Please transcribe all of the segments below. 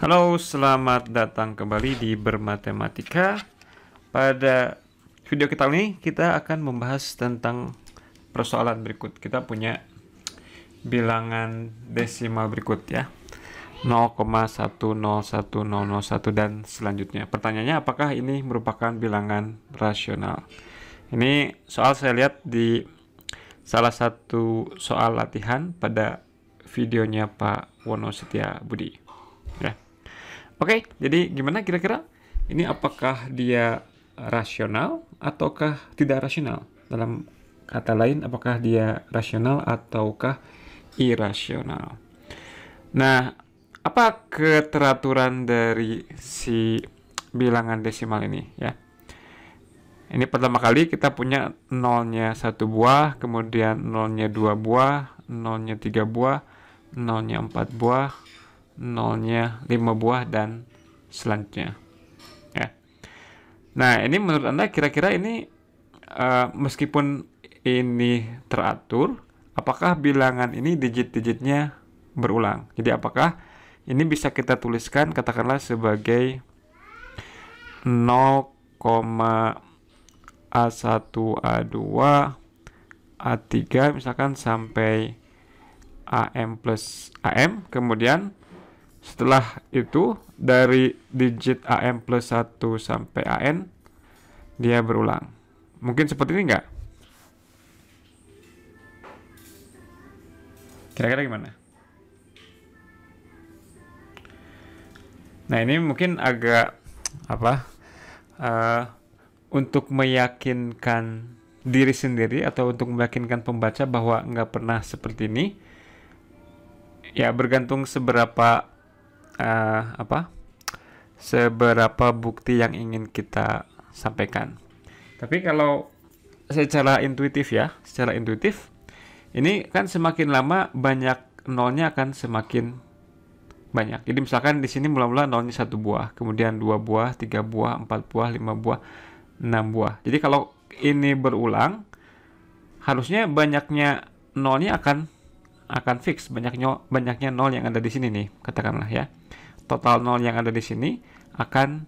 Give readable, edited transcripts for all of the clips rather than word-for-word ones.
Halo, selamat datang kembali di Bermatematika. Pada video kita ini, kita akan membahas tentang persoalan berikut. Kita punya bilangan desimal berikut ya. 0,101001 dan selanjutnya. Pertanyaannya, apakah ini merupakan bilangan rasional? Ini soal saya lihat di salah satu soal latihan pada videonya Pak Wono Setia Budi. Ya. Oke, jadi gimana kira-kira? Ini apakah dia rasional ataukah tidak rasional? Dalam kata lain, apakah dia rasional ataukah irasional? Nah, apa keteraturan dari si bilangan desimal ini ya? Ini pertama kali kita punya nolnya 1 buah, kemudian nolnya 2 buah, nolnya 3 buah, nolnya 4 buah, nolnya 5 buah dan selanjutnya ya. Nah, ini menurut Anda kira-kira ini meskipun ini teratur, apakah bilangan ini digit-digitnya berulang? Jadi apakah ini bisa kita tuliskan katakanlah sebagai 0,A1 A2 A3 misalkan sampai AM plus AM, kemudian setelah itu dari digit AM plus 1 sampai AN dia berulang. Mungkin seperti ini enggak? Kira-kira gimana? Nah, ini mungkin agak untuk meyakinkan diri sendiri atau untuk meyakinkan pembaca bahwa nggak pernah seperti ini. Ya, bergantung seberapa seberapa bukti yang ingin kita sampaikan. Tapi kalau secara intuitif ini kan semakin lama banyak nolnya akan semakin banyak. Jadi misalkan di sini mula-mula nolnya 1 buah, kemudian 2 buah, 3 buah, 4 buah, 5 buah, 6 buah. Jadi kalau ini berulang, harusnya banyaknya nolnya akan fix, banyaknya nol yang ada di sini nih, katakanlah ya. Total nol yang ada di sini akan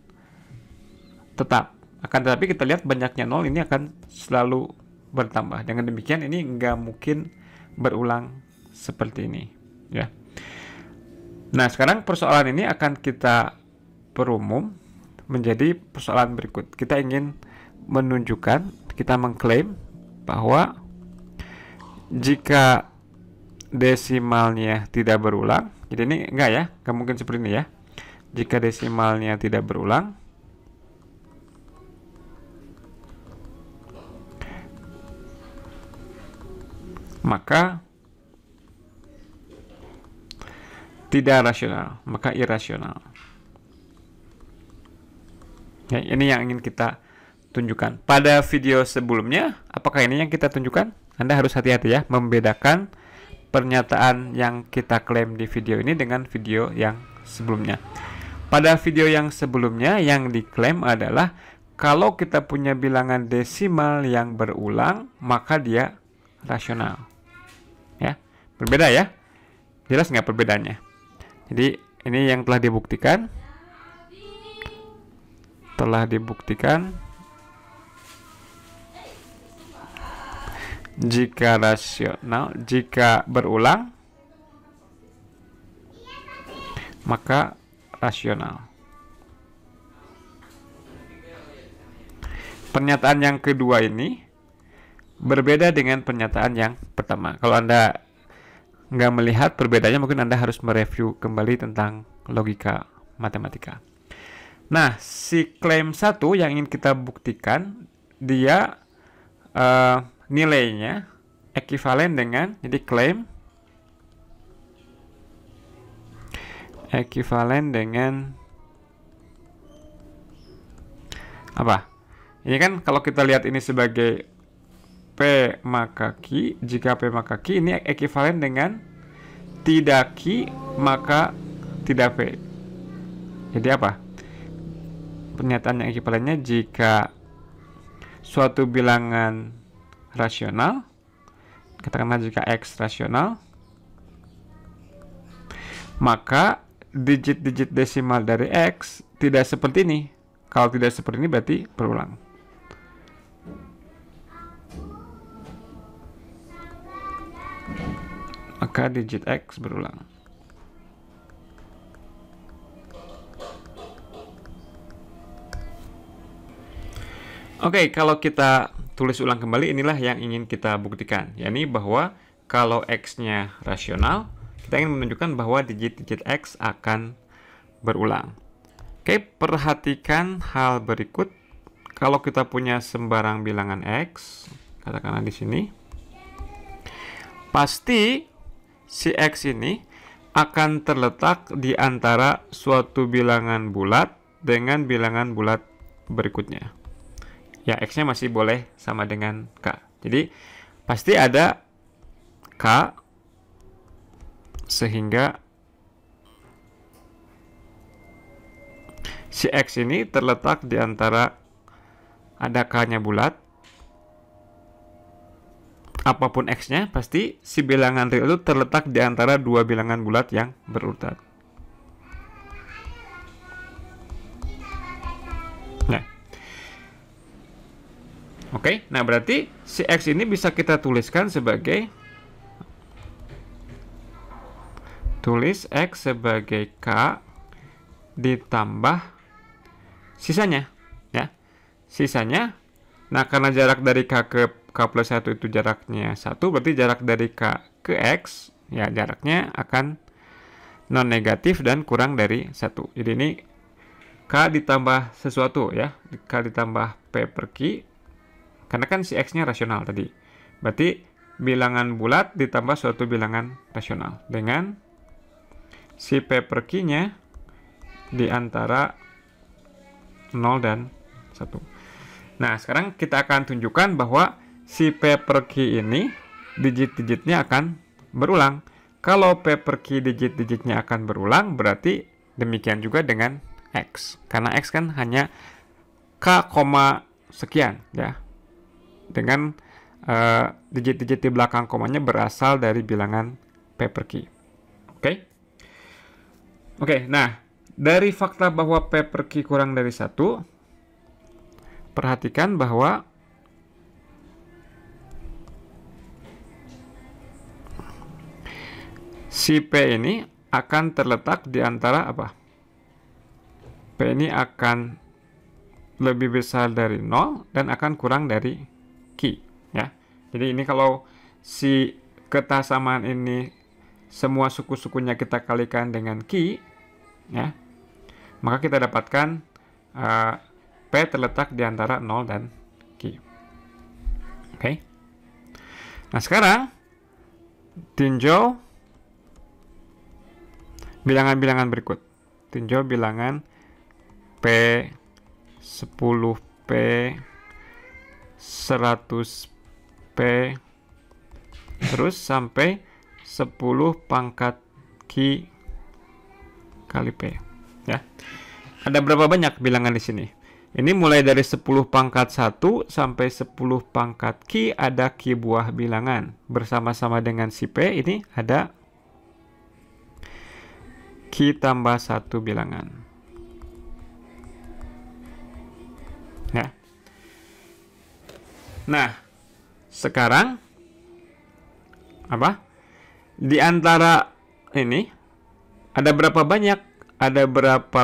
tetap. Akan tetapi kita lihat banyaknya nol ini akan selalu bertambah. Dengan demikian ini nggak mungkin berulang seperti ini ya. Nah, sekarang persoalan ini akan kita perumum menjadi persoalan berikut. Kita ingin menunjukkan, kita mengklaim bahwa jika desimalnya tidak berulang, jadi ini enggak ya, nggak mungkin seperti ini ya. Jika desimalnya tidak berulang, maka tidak rasional, maka irasional. Ya, ini yang ingin kita tunjukkan. Pada video sebelumnya, apakah ini yang kita tunjukkan? Anda harus hati-hati ya, membedakan pernyataan yang kita klaim di video ini dengan video yang sebelumnya. Pada video yang sebelumnya yang diklaim adalah kalau kita punya bilangan desimal yang berulang, maka dia rasional. Ya, berbeda ya? Jelas nggak perbedaannya? Jadi ini yang telah dibuktikan. Jika rasional, jika berulang, maka rasional. Pernyataan yang kedua ini berbeda dengan pernyataan yang pertama. Kalau Anda nggak melihat perbedaannya, mungkin Anda harus mereview kembali tentang logika matematika. Nah, si klaim 1 yang ingin kita buktikan, dia nilainya ekivalen dengan, jadi klaim ekivalen dengan apa? Ini kan kalau kita lihat ini sebagai P maka Q, jika P maka Q ini ekivalen dengan tidak Q maka tidak P. Jadi apa? Pernyataan yang ekivalennya jika suatu bilangan rasional, katakanlah jika X rasional, maka digit-digit desimal dari X tidak seperti ini. Kalau tidak seperti ini berarti berulang. Maka digit X berulang. Oke, kalau kita tulis ulang kembali, inilah yang ingin kita buktikan, yakni bahwa kalau X-nya rasional, kita ingin menunjukkan bahwa digit-digit X akan berulang. Oke, perhatikan hal berikut. Kalau kita punya sembarang bilangan X, katakanlah di sini, pasti si X ini akan terletak di antara suatu bilangan bulat dengan bilangan bulat berikutnya. Ya, X-nya masih boleh sama dengan K. Jadi, pasti ada K, sehingga si X ini terletak di antara ada K-nya bulat. Apapun X-nya, pasti si bilangan real itu terletak di antara dua bilangan bulat yang berurutan. Oke, nah berarti si X ini bisa kita tuliskan sebagai X sebagai K ditambah sisanya, ya. Sisanya, nah karena jarak dari K ke K plus 1 itu jaraknya 1, berarti jarak dari K ke X, ya jaraknya akan non negatif dan kurang dari 1. Jadi ini K ditambah sesuatu, ya. K ditambah P per Q. Karena kan si X-nya rasional tadi. Berarti bilangan bulat ditambah suatu bilangan rasional. Dengan si P per Q-nya di antara 0 dan 1. Nah, sekarang kita akan tunjukkan bahwa si P per Q ini digit-digitnya akan berulang. Kalau P per Q digit-digitnya akan berulang, berarti demikian juga dengan X. Karena X kan hanya K, sekian, ya. Dengan digit-digit di belakang komanya berasal dari bilangan P per Q. Oke, nah dari fakta bahwa P per Q kurang dari 1, perhatikan bahwa si P ini akan terletak di antara apa? P ini akan lebih besar dari 0 dan akan kurang dari Q, ya. Jadi ini kalau si kesamaan ini semua suku-sukunya kita kalikan dengan Q, ya, maka kita dapatkan P terletak di antara 0 dan Q. Oke. Nah, sekarang tinjau bilangan-bilangan berikut. Tinjau bilangan P, 10P, 100P, terus sampai 10 pangkat Q kali P, ya. Ada berapa banyak bilangan di sini? Ini mulai dari 10 pangkat 1 sampai 10 pangkat Q ada Q buah bilangan. Bersama-sama dengan si P ini ada Q tambah 1 bilangan. Ya. Nah, sekarang apa? Di antara ini ada berapa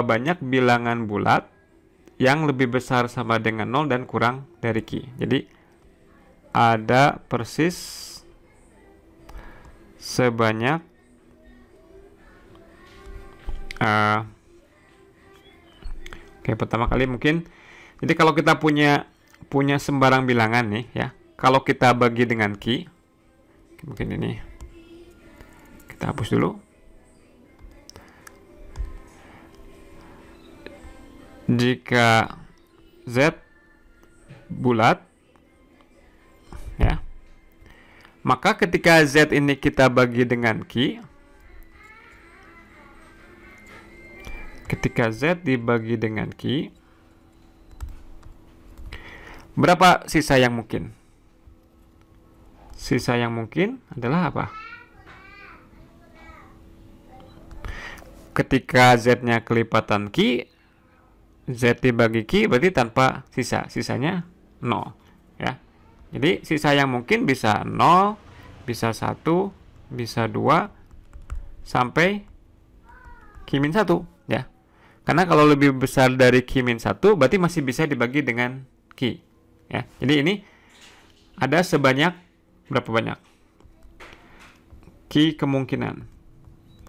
banyak bilangan bulat yang lebih besar sama dengan 0 dan kurang dari Q. Jadi ada persis sebanyak pertama kali mungkin, jadi kalau kita punya sembarang bilangan nih, ya, kalau kita bagi dengan Q, mungkin ini kita hapus dulu. Jika Z bulat, ya, maka ketika Z ini kita bagi dengan Q, ketika Z dibagi dengan Q, berapa sisa yang mungkin? Sisa yang mungkin adalah apa? ketika Z-nya kelipatan Q, Z dibagi Q berarti tanpa sisa, sisanya 0 ya. Jadi sisa yang mungkin bisa 0, bisa 1, bisa 2 sampai Q-1 ya. Karena kalau lebih besar dari Q-1 berarti masih bisa dibagi dengan Q ya. Jadi ini ada sebanyak berapa banyak? Q kemungkinan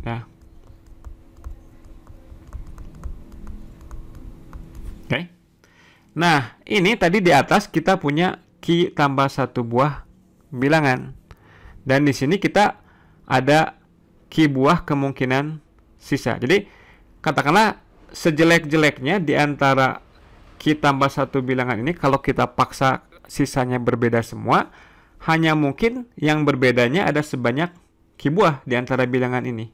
ya. Oke. Nah, ini tadi di atas kita punya Q tambah satu buah bilangan. Dan di sini kita ada Q buah kemungkinan sisa. Jadi, katakanlah sejelek-jeleknya di antara Q tambah satu bilangan ini, kalau kita paksa sisanya berbeda semua, hanya mungkin yang berbedanya ada sebanyak Q buah di antara bilangan ini.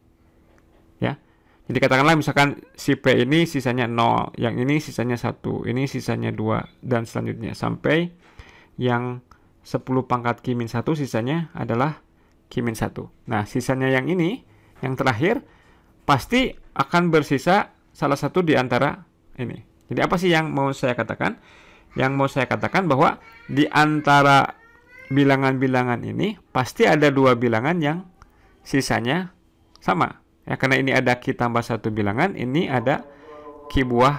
Ya. Jadi katakanlah misalkan si P ini sisanya 0, yang ini sisanya 1, ini sisanya 2, dan selanjutnya. Sampai yang 10 pangkat Q-1 sisanya adalah Q-1. Nah, sisanya yang ini, yang terakhir, pasti akan bersisa salah satu di antara ini. Jadi apa sih yang mau saya katakan? Yang mau saya katakan bahwa di antara bilangan-bilangan ini, pasti ada dua bilangan yang sisanya sama. Ya, karena ini ada Q tambah satu bilangan, ini ada Q buah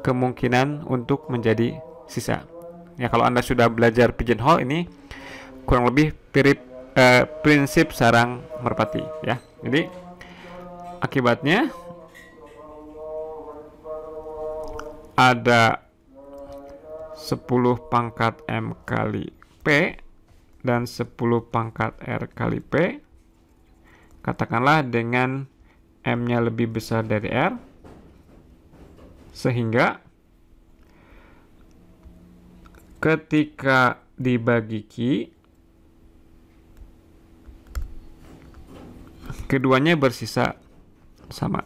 kemungkinan untuk menjadi sisa. Ya, kalau Anda sudah belajar pigeonhole, ini kurang lebih mirip prinsip sarang merpati ya. Jadi akibatnya ada 10 pangkat M kali P dan 10 pangkat R kali P. Katakanlah dengan M-nya lebih besar dari R, sehingga ketika dibagi Q, keduanya bersisa sama.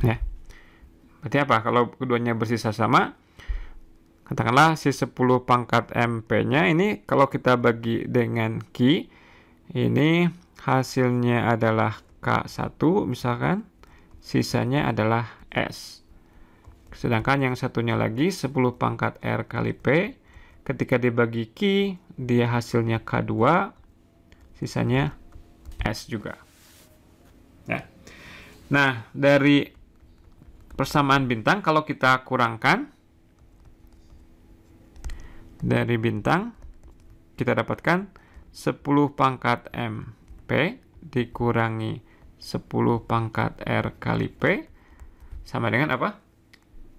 Ya. Berarti apa? Kalau keduanya bersisa sama, katakanlah si 10 pangkat MP-nya ini kalau kita bagi dengan Q, ini hasilnya adalah K1 misalkan, sisanya adalah S. Sedangkan yang satunya lagi 10 pangkat R kali P, ketika dibagi Q, dia hasilnya K2, sisanya S juga. Ya. Nah, dari persamaan bintang, kalau kita kurangkan dari bintang, kita dapatkan 10 pangkat MP dikurangi 10 pangkat R kali P sama dengan apa?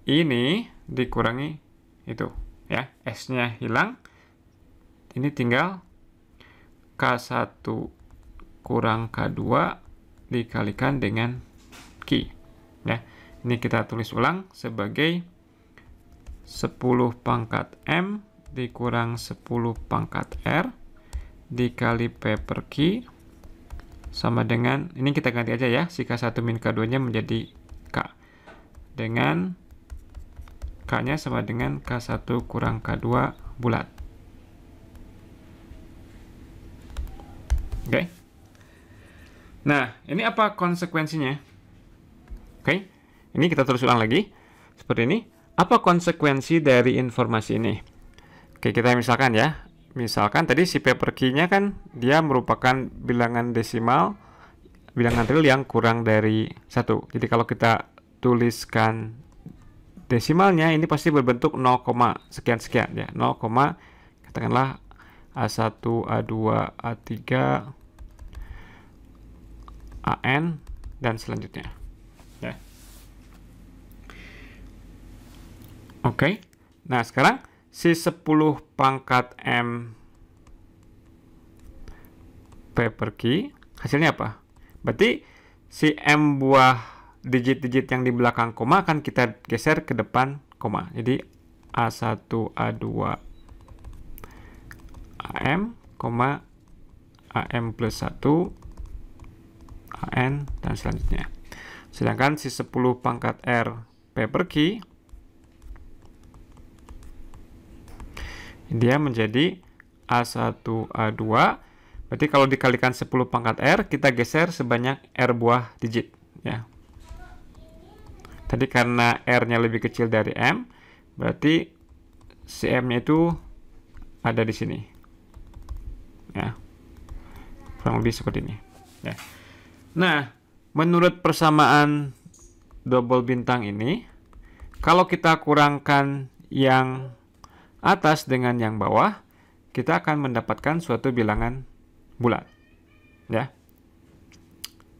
Ini dikurangi itu ya, S-nya hilang, ini tinggal K1 kurang K2 dikalikan dengan Q ya. Ini kita tulis ulang sebagai 10 pangkat M dikurang 10 pangkat R dikali P per Q sama dengan, ini kita ganti aja ya, si K1 min K2 nya menjadi K, dengan K nya sama dengan K1 kurang K2 bulat. Oke. Nah, ini apa konsekuensinya? Oke. Ini kita terus ulang lagi seperti ini. Apa konsekuensi dari informasi ini? Oke, kita misalkan ya. Misalkan tadi si P per Q-nya kan dia merupakan bilangan desimal, bilangan real yang kurang dari 1. Jadi kalau kita tuliskan desimalnya, ini pasti berbentuk 0, sekian-sekian ya. 0, katakanlah A1, A2, A3, AN, dan selanjutnya. Ya. Oke. Nah, sekarang si 10 pangkat M P per Q hasilnya apa? Berarti si M buah digit-digit yang di belakang koma akan kita geser ke depan koma. Jadi A1, A2, AM, AM plus 1, AN, dan selanjutnya. Sedangkan si 10 pangkat R P per Q dia menjadi A1, A2. Berarti kalau dikalikan 10 pangkat R, kita geser sebanyak R buah digit. Ya. Tadi karena R-nya lebih kecil dari M, berarti CM-nya itu ada di sini. Ya. Kurang lebih seperti ini. Ya. Nah, menurut persamaan double bintang ini, kalau kita kurangkan yang atas dengan yang bawah, kita akan mendapatkan suatu bilangan bulat. Ya.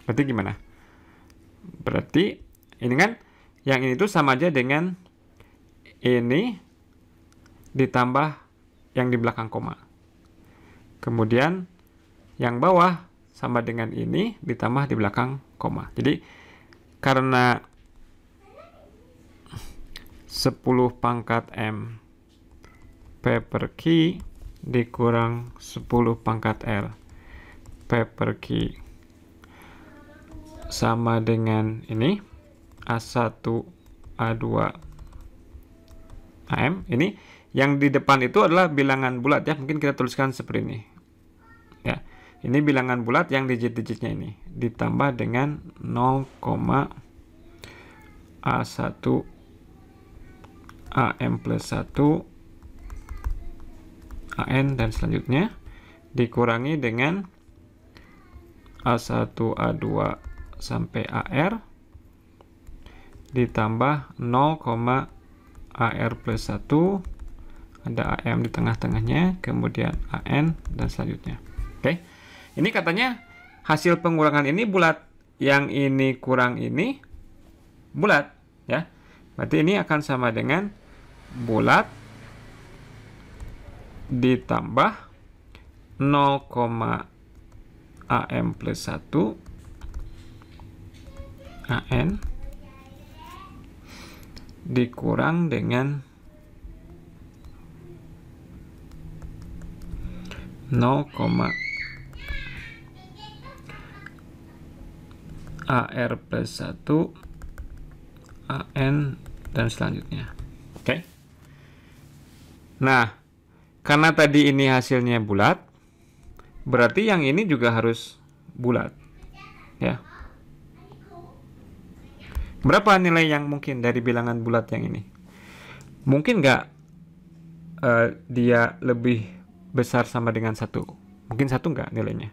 Berarti gimana? Berarti ini kan yang ini tuh sama aja dengan ini ditambah yang di belakang koma. Kemudian yang bawah sama dengan ini ditambah di belakang koma. Jadi karena 10 pangkat M P per Q dikurang 10 pangkat R P per Q sama dengan ini A1, A2, AM. Ini yang di depan itu adalah bilangan bulat ya. Mungkin kita tuliskan seperti ini. Ya. Ini bilangan bulat yang digit-digitnya ini ditambah dengan 0, A1 AM plus 1 AN dan selanjutnya dikurangi dengan A1 A2 sampai AR ditambah 0, AR plus 1, ada AM di tengah-tengahnya, kemudian AN dan selanjutnya. Oke. Ini katanya hasil pengurangan ini bulat, yang ini kurang ini bulat ya. Berarti ini akan sama dengan bulat ditambah 0, AM plus 1 AN dikurang dengan 0, AR plus 1 AN dan selanjutnya. Oke. Nah, karena tadi ini hasilnya bulat, berarti yang ini juga harus bulat. Ya. Berapa nilai yang mungkin dari bilangan bulat yang ini? Mungkin nggak dia lebih besar sama dengan 1? Mungkin 1 nggak nilainya?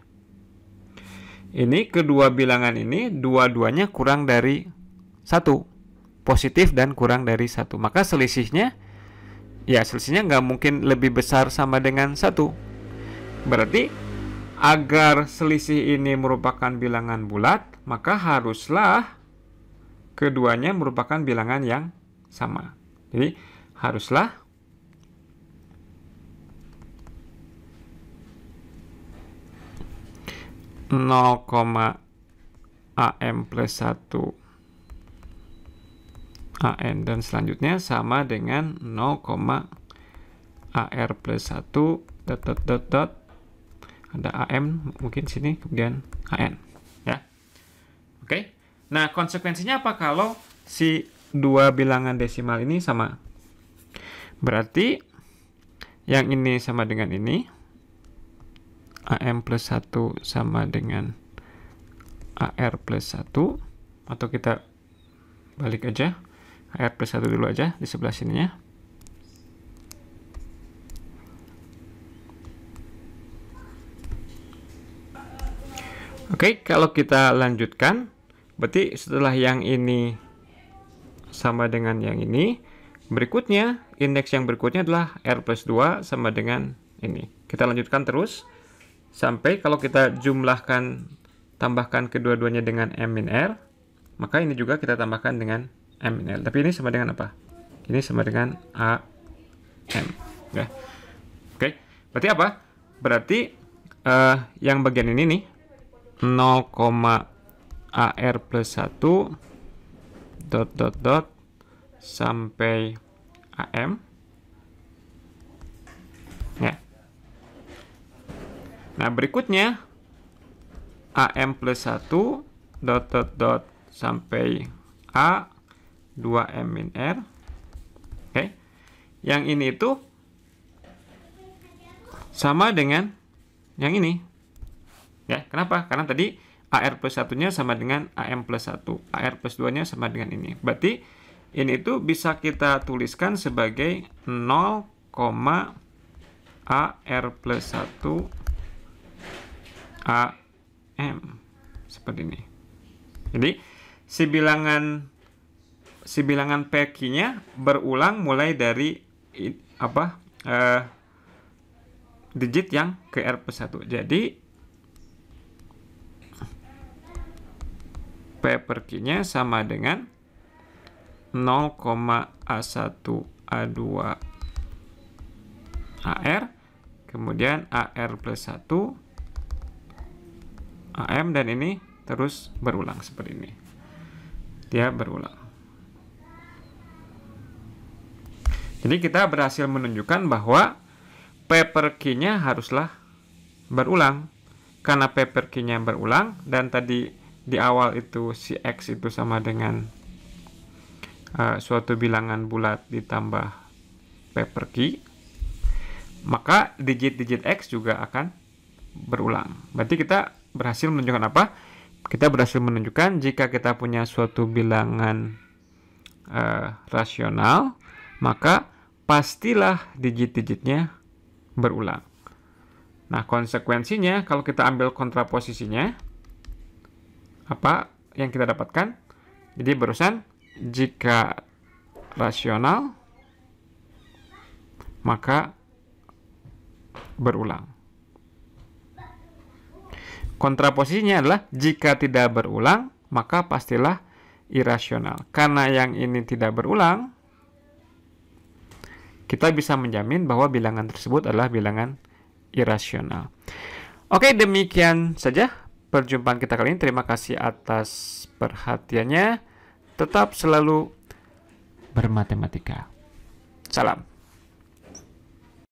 Ini kedua bilangan ini dua-duanya kurang dari 1. Positif dan kurang dari 1. Maka selisihnya nggak mungkin lebih besar sama dengan 1. Berarti agar selisih ini merupakan bilangan bulat, maka haruslah keduanya merupakan bilangan yang sama. Jadi haruslah AM plus 1 AN dan selanjutnya sama dengan 0, AR plus 1 dot ada AM mungkin sini, kemudian AN ya. Oke. Nah, konsekuensinya apa kalau si dua bilangan desimal ini sama? Berarti yang ini sama dengan ini, AM plus 1 sama dengan AR plus 1, atau kita balik aja, AR plus 1 dulu aja di sebelah sininya. Oke, kalau kita lanjutkan, berarti setelah yang ini sama dengan yang ini, berikutnya, indeks yang berikutnya adalah R plus 2 sama dengan ini. Kita lanjutkan terus, sampai kalau kita jumlahkan, tambahkan kedua-duanya dengan M min R, maka ini juga kita tambahkan dengan M min R. Tapi ini sama dengan apa? Ini sama dengan A M. Ya. Oke, berarti apa? Berarti yang bagian ini nih, 0, AR plus 1 dot sampai AM ya. Nah, berikutnya AM plus 1 dot sampai A 2M min R. Oke. Yang ini itu sama dengan yang ini. Ya, kenapa? Karena tadi AR plus 1-nya sama dengan AM plus 1. AR plus 2-nya sama dengan ini. Berarti ini tuh bisa kita tuliskan sebagai 0, AR plus 1 AM. Seperti ini. Jadi, si bilangan PQ-nya berulang mulai dari digit yang ke R plus 1. Jadi P per Q-nya sama dengan 0,A1A2 AR, kemudian AR plus 1 AM, dan ini terus berulang seperti ini. Dia berulang. Jadi kita berhasil menunjukkan bahwa P per Q-nya haruslah berulang. Karena P per Q-nya berulang, dan tadi di awal itu si X itu sama dengan suatu bilangan bulat ditambah P per Q, maka digit-digit X juga akan berulang. Berarti kita berhasil menunjukkan apa? Kita berhasil menunjukkan jika kita punya suatu bilangan rasional, maka pastilah digit-digitnya berulang. Nah, konsekuensinya kalau kita ambil kontraposisinya, apa yang kita dapatkan? Jadi barusan, jika rasional, maka berulang. Kontraposisinya adalah jika tidak berulang, maka pastilah irasional. Karena yang ini tidak berulang, kita bisa menjamin bahwa bilangan tersebut adalah bilangan irasional. Oke, demikian saja perjumpaan kita kali ini. Terima kasih atas perhatiannya. Tetap selalu bermatematika. Salam.